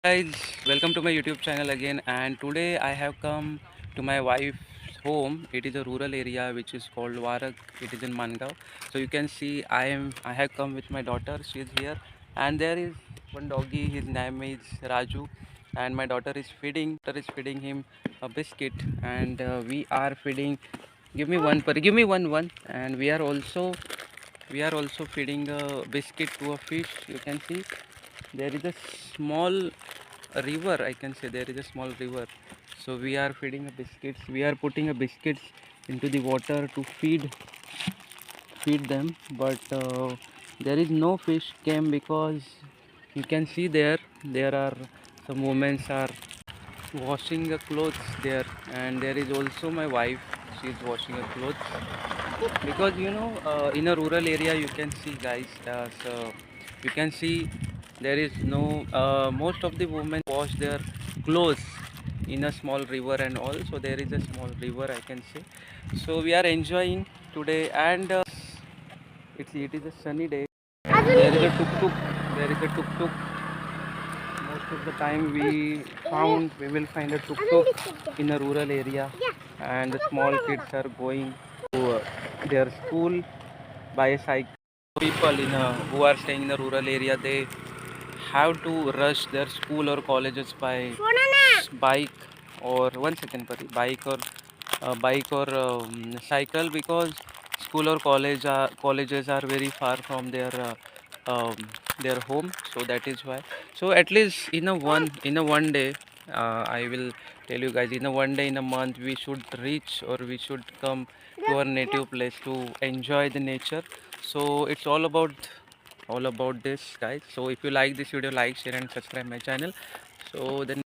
Guys, welcome to my YouTube channel again, and today I have come to my wife's home. It is a rural area which is called Warak. It is in Mangaon. So you can see I have come with my daughter. She is here, and there is one doggy. His name is Raju, and my daughter is feeding him a biscuit, and we are feeding. Give me one, give me one, and we are also feeding a biscuit to a fish. You can see there is a small river. I can say there is a small river, so we are feeding a biscuits. We are putting a biscuits into the water to feed them, but there is no fish came because you can see there are some women are washing the clothes there, and there is also my wife. She is washing her clothes because in a rural area you can see, guys, so you can see there is no most of the women wash their clothes in a small river, and also there is a small river, I can say. So we are enjoying today, and it is a sunny day. There is a tuk tuk. There is a tuk tuk. Most of the time we will find a tuk tuk in a rural area, and the small kids are going to their school by a cycle. People who are staying in the rural area, they have to rush their school or colleges by bike, or one second, buddy, bike or cycle, because school or colleges are very far from um, their home. So that is why. So at least in a one day, I will tell you guys, in a one day in a month we should reach, or we should come to our native place to enjoy the nature. So it's all about this, guys. So if you like this video, like, share and subscribe my channel. So then